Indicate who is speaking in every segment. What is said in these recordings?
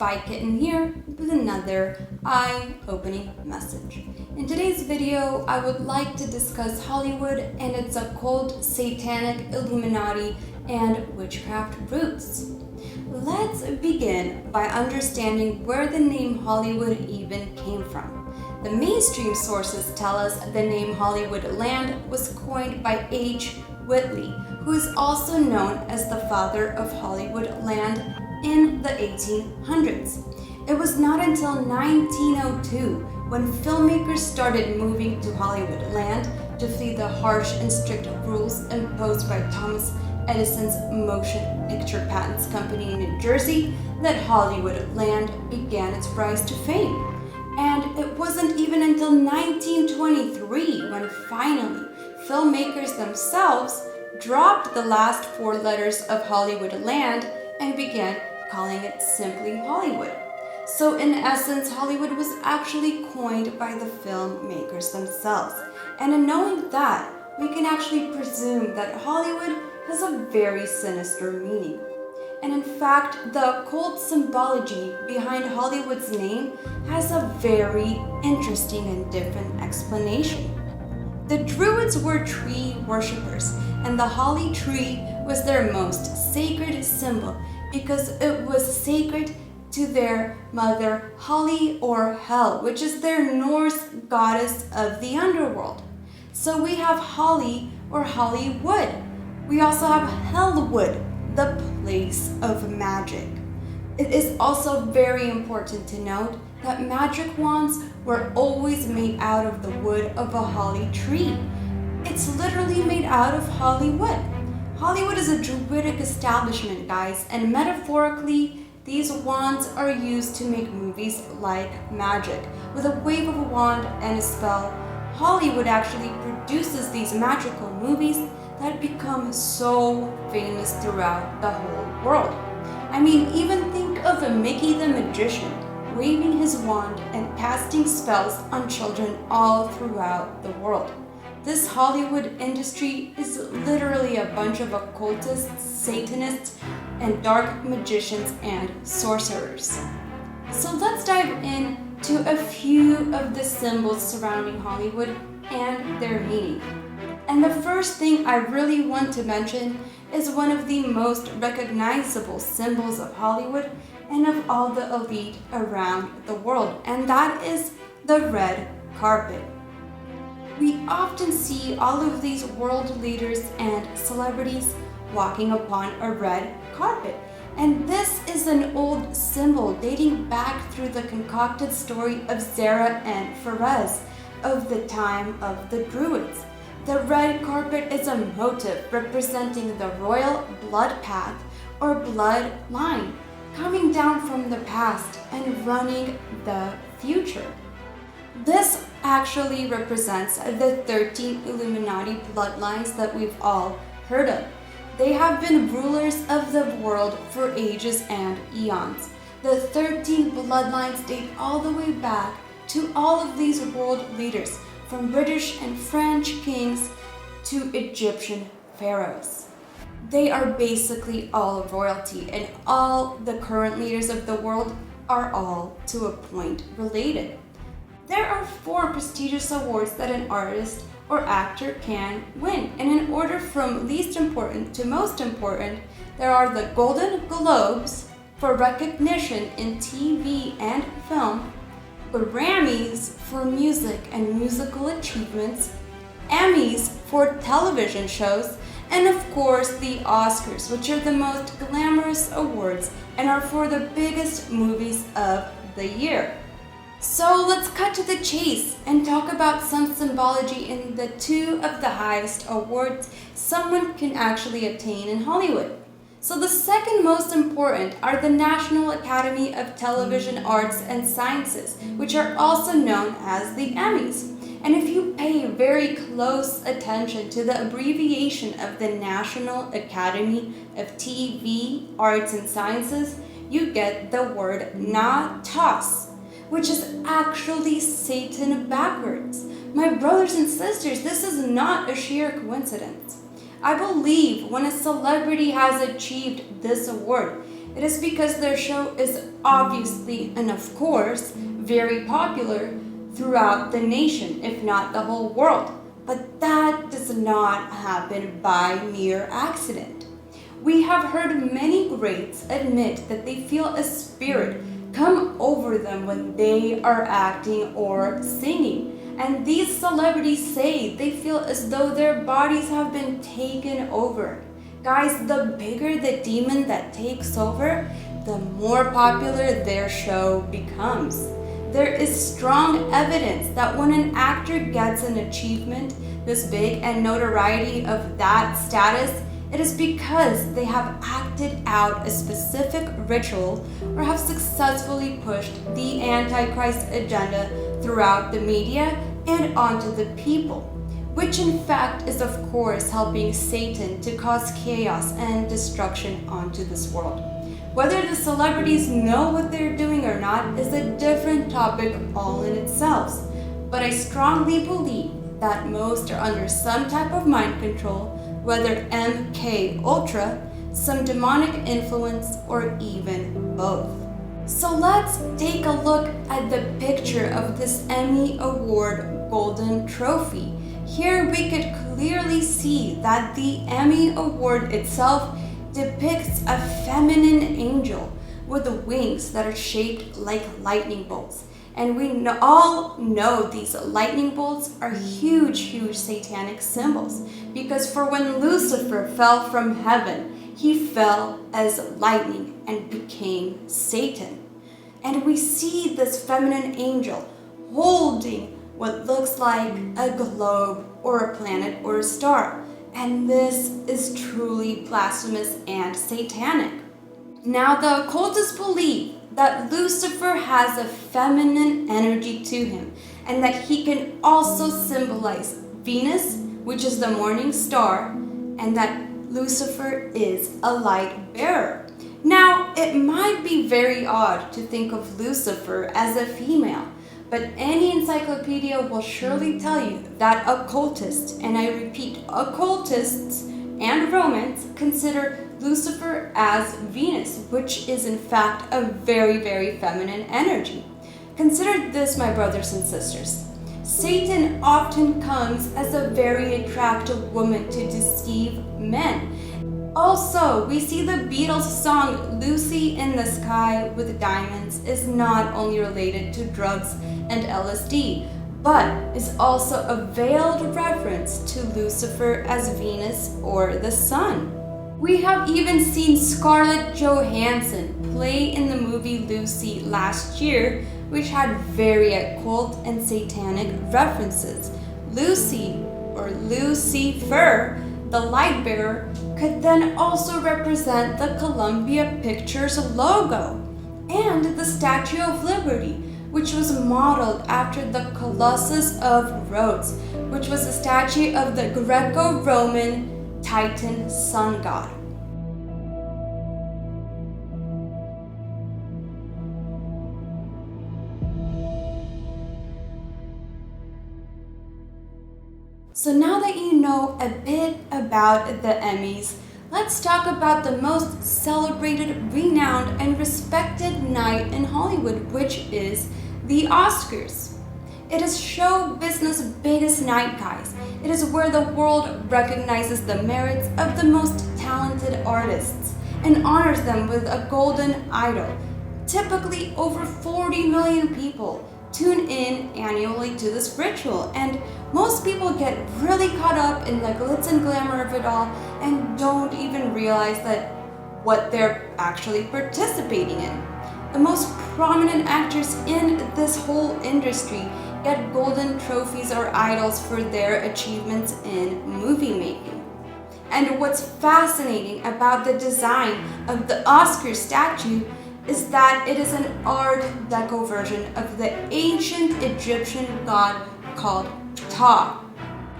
Speaker 1: Fi Kitten here with another eye-opening message. In today's video, I would like to discuss Hollywood and its occult, satanic, Illuminati, and witchcraft roots. Let's begin by understanding where the name Hollywood even came from. The mainstream sources tell us the name Hollywood Land was coined by H. Whitley, who is also known as the father of Hollywood Land in the 1800s. It was not until 1902 when filmmakers started moving to Hollywood Land to flee the harsh and strict rules imposed by Thomas Edison's Motion Picture Patents Company in New Jersey that Hollywood Land began its rise to fame. And it wasn't even until 1923 when finally filmmakers themselves dropped the last four letters of Hollywood Land and began calling it simply Hollywood. So in essence, Hollywood was actually coined by the filmmakers themselves. And in knowing that, we can actually presume that Hollywood has a very sinister meaning. And in fact, the occult symbology behind Hollywood's name has a very interesting and different explanation. The Druids were tree worshippers, and the holly tree was their most sacred symbol because it was sacred to their mother Holly or Hel, which is their Norse goddess of the underworld. So we have Holly or Hollywood. We also have Hellwood, the place of magic. It is also very important to note that magic wands were always made out of the wood of a holly tree. It's literally made out of Hollywood. Hollywood is a druidic establishment, guys, and metaphorically, these wands are used to make movies like magic. With a wave of a wand and a spell, Hollywood actually produces these magical movies that become so famous throughout the whole world. I mean, even think of a Mickey the Magician waving his wand and casting spells on children all throughout the world. This Hollywood industry is literally a bunch of occultists, satanists, and dark magicians and sorcerers. So let's dive into a few of the symbols surrounding Hollywood and their meaning. And the first thing I really want to mention is one of the most recognizable symbols of Hollywood and of all the elite around the world, and that is the red carpet. We often see all of these world leaders and celebrities walking upon a red carpet. And this is an old symbol dating back through the concocted story of Zara and Pharez of the time of the Druids. The red carpet is a motif representing the royal blood path or blood line coming down from the past and running the future. This actually represents the 13 Illuminati bloodlines that we've all heard of. They have been rulers of the world for ages and eons. The 13 bloodlines date all the way back to all of these world leaders, from British and French kings to Egyptian pharaohs. They are basically all royalty, and all the current leaders of the world are all, to a point, related. There are 4 prestigious awards that an artist or actor can win, and in order from least important to most important, there are the Golden Globes for recognition in TV and film, the Grammys for music and musical achievements, Emmys for television shows, and of course the Oscars, which are the most glamorous awards and are for the biggest movies of the year. So let's cut to the chase and talk about some symbology in the 2 of the highest awards someone can actually obtain in Hollywood. So the second most important are the National Academy of Television Arts and Sciences, which are also known as the Emmys. And if you pay very close attention to the abbreviation of the National Academy of TV Arts and Sciences, you get the word NATAS, which is actually Satan backwards. My brothers and sisters, this is not a sheer coincidence. I believe when a celebrity has achieved this award, It is because their show is obviously and of course very popular throughout the nation, if not the whole world. But that does not happen by mere accident. We have heard many greats admit that they feel a spirit come over them when they are acting or singing. And these celebrities say they feel as though their bodies have been taken over. Guys, the bigger the demon that takes over, the more popular their show becomes. There is strong evidence that when an actor gets an achievement this big and notoriety of that status, it is because they have acted out a specific ritual or have successfully pushed the Antichrist agenda throughout the media and onto the people, which in fact is of course helping Satan to cause chaos and destruction onto this world. Whether the celebrities know what they're doing or not is a different topic all in itself, but I strongly believe that most are under some type of mind control, whether MK Ultra, some demonic influence, or even both. So let's take a look at the picture of this Emmy Award Golden Trophy. Here we could clearly see that the Emmy Award itself depicts a feminine angel with wings that are shaped like lightning bolts. And we all know these lightning bolts are huge satanic symbols, because for when Lucifer fell from heaven, he fell as lightning and became Satan. And we see this feminine angel holding what looks like a globe or a planet or a star. And this is truly blasphemous and satanic. Now, the occultists believe that Lucifer has a feminine energy to him, and that he can also symbolize Venus, which is the morning star, and that Lucifer is a light bearer. Now, it might be very odd to think of Lucifer as a female, but any encyclopedia will surely tell you that occultists, and I repeat, occultists and Romans consider Lucifer as Venus, which is in fact a very feminine energy. Consider this, my brothers and sisters. Satan often comes as a very attractive woman to deceive men. Also, we see the Beatles song Lucy in the Sky with Diamonds is not only related to drugs and LSD, but is also a veiled reference to Lucifer as Venus or the sun. We have even seen Scarlett Johansson play in the movie Lucy last year, which had very occult and satanic references. Lucy, or Lucifer, the light bearer, could then also represent the Columbia Pictures logo and the Statue of Liberty, which was modeled after the Colossus of Rhodes, which was a statue of the Greco-Roman Titan sun god. So now that you know a bit about the Emmys, let's talk about the most celebrated, renowned, and respected night in Hollywood, which is the Oscars. It is show business' biggest night, guys. It is where the world recognizes the merits of the most talented artists and honors them with a golden idol. Typically, over 40 million people tune in annually to this ritual, and most people get really caught up in the glitz and glamour of it all and don't even realize that what they're actually participating in. The most prominent actors in this whole industry get golden trophies or idols for their achievements in movie making. And what's fascinating about the design of the Oscar statue is that it is an Art Deco version of the ancient Egyptian god called Ptah.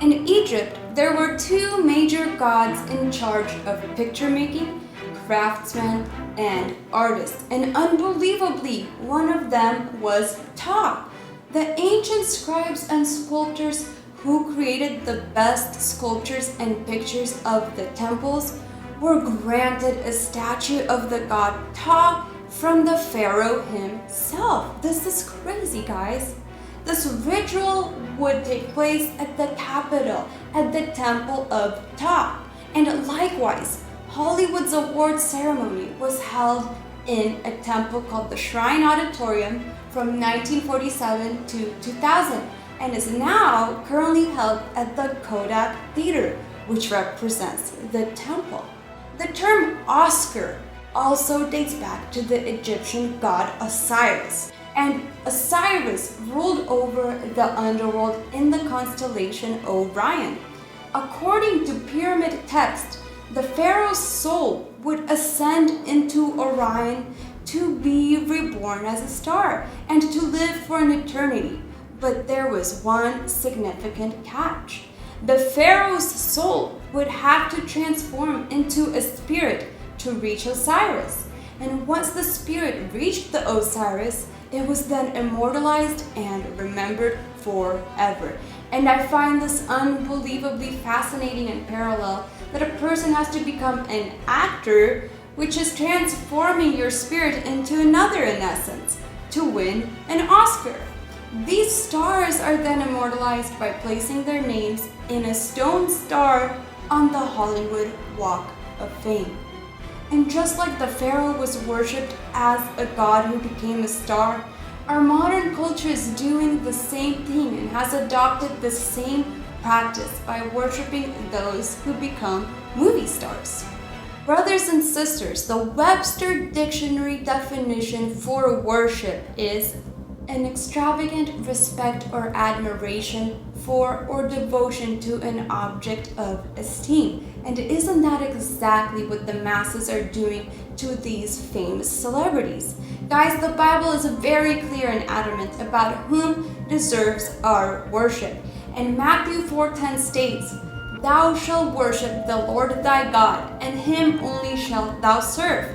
Speaker 1: In Egypt, there were two major gods in charge of picture making, craftsmen, and artists, and unbelievably, one of them was Ptah. The ancient scribes and sculptors who created the best sculptures and pictures of the temples were granted a statue of the god Ptah from the pharaoh himself. This is crazy, guys. This ritual would take place at the capital, at the temple of Ptah. And likewise, Hollywood's award ceremony was held in a temple called the Shrine Auditorium from 1947 to 2000 and is now currently held at the Kodak Theater, which represents the temple. The term Oscar also dates back to the Egyptian god Osiris, and Osiris ruled over the underworld in the constellation Orion. According to pyramid text, the pharaoh's soul would ascend into Orion to be reborn as a star and to live for an eternity. But there was one significant catch. The pharaoh's soul would have to transform into a spirit to reach Osiris. And once the spirit reached the Osiris, it was then immortalized and remembered forever. And I find this unbelievably fascinating and parallel that a person has to become an actor, which is transforming your spirit into another in essence, to win an Oscar. These stars are then immortalized by placing their names in a stone star on the Hollywood Walk of Fame. And just like the pharaoh was worshipped as a god who became a star, our modern culture is doing the same thing and has adopted the same practice by worshipping those who become movie stars. Brothers and sisters, the Webster Dictionary definition for worship is an extravagant respect or admiration for or devotion to an object of esteem. And isn't that exactly what the masses are doing to these famous celebrities? Guys, the Bible is very clear and adamant about whom deserves our worship. And Matthew 4:10 states, "Thou shalt worship the Lord thy God, and him only shalt thou serve."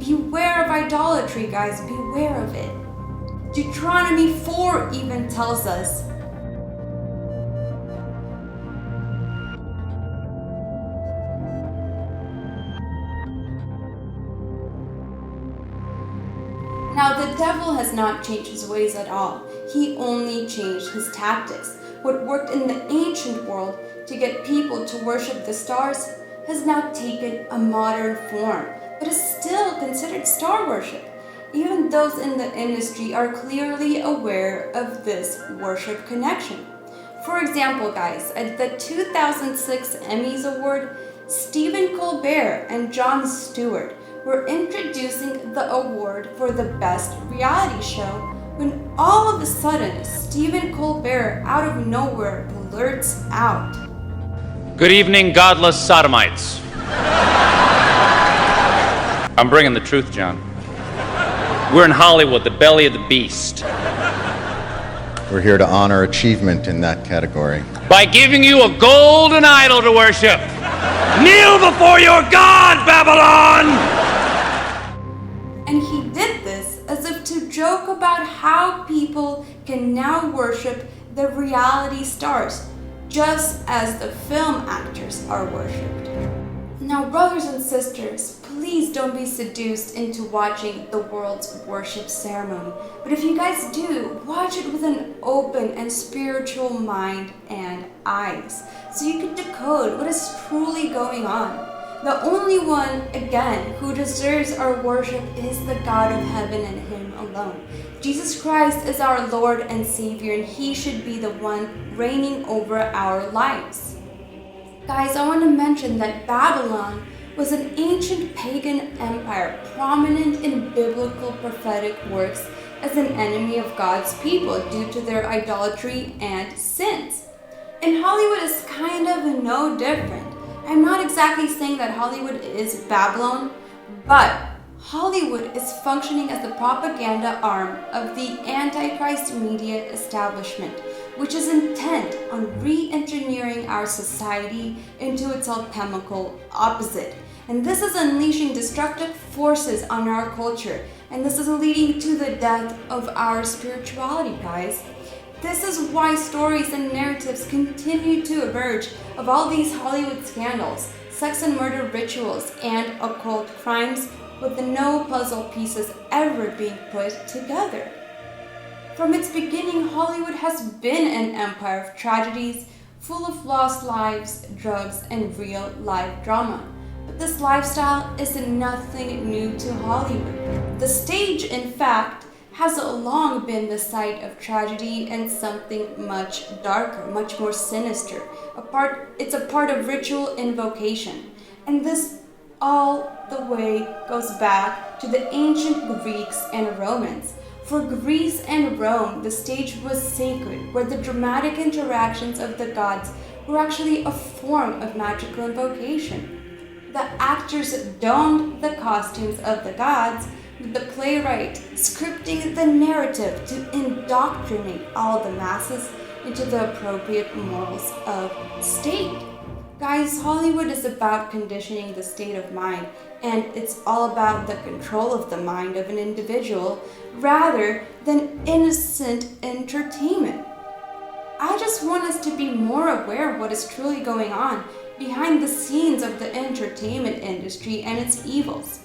Speaker 1: Beware of idolatry, guys, beware of it. Deuteronomy 4 even tells us, Now the devil has not changed his ways at all. He only changed his tactics. What worked in the ancient world to get people to worship the stars has now taken a modern form, but is still considered star worship. Even those in the industry are clearly aware of this worship connection. For example, guys, at the 2006 Emmys Award, Stephen Colbert and Jon Stewart were introducing the award for the best reality show when all of a sudden Stephen Colbert out of nowhere blurts out,
Speaker 2: "Good evening, godless sodomites." I'm bringing the truth, John. We're in Hollywood, the belly of the beast.
Speaker 3: We're here to honor achievement in that category.
Speaker 2: By giving you a golden idol to worship. Kneel before your God, Babylon!
Speaker 1: And he did this as if to joke about how people can now worship the reality stars, just as the film actors are worshipped. Now, brothers and sisters, please don't be seduced into watching the world's worship ceremony. But if you guys do, watch it with an open and spiritual mind and eyes, so you can decode what is truly going on. The only one, again, who deserves our worship is the God of heaven and Him alone. Jesus Christ is our Lord and Savior, and He should be the one reigning over our lives. Guys, I want to mention that Babylon was an ancient pagan empire prominent in biblical prophetic works as an enemy of God's people due to their idolatry and sins. And Hollywood is kind of no different. I'm not exactly saying that Hollywood is Babylon, but Hollywood is functioning as the propaganda arm of the Antichrist media establishment, which is intent on re-engineering our society into its alchemical opposite. And this is unleashing destructive forces on our culture, and this is leading to the death of our spirituality, guys. This is why stories and narratives continue to emerge of all these Hollywood scandals, sex and murder rituals, and occult crimes with no puzzle pieces ever being put together. From its beginning, Hollywood has been an empire of tragedies, full of lost lives, drugs, and real-life drama. But this lifestyle is nothing new to Hollywood. The stage, in fact, has long been the site of tragedy and something much darker, much more sinister. It's a part of ritual invocation. And this all the way goes back to the ancient Greeks and Romans. For Greece and Rome, the stage was sacred, where the dramatic interactions of the gods were actually a form of magical invocation. The actors donned the costumes of the gods, with the playwright scripting the narrative to indoctrinate all the masses into the appropriate morals of state. Guys, Hollywood is about conditioning the state of mind, and it's all about the control of the mind of an individual rather than innocent entertainment. I just want us to be more aware of what is truly going on behind the scenes of the entertainment industry and its evils.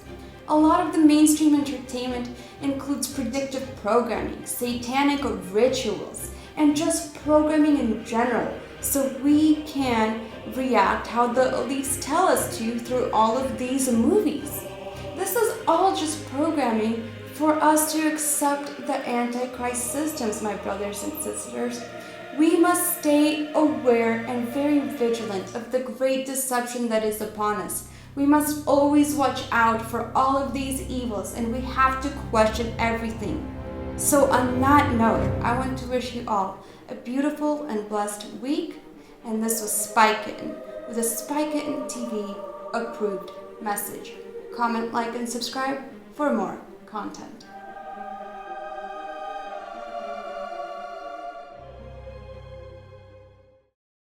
Speaker 1: A lot of the mainstream entertainment includes predictive programming, satanic rituals, and just programming in general, so we can react how the elites tell us to through all of these movies. This is all just programming for us to accept the Antichrist systems, my brothers and sisters. We must stay aware and very vigilant of the great deception that is upon us. We must always watch out for all of these evils, and we have to question everything. So on that note, I want to wish you all a beautiful and blessed week. And this was Spy Kitten with a Spy Kitten TV approved message. Comment, like, and subscribe for more content.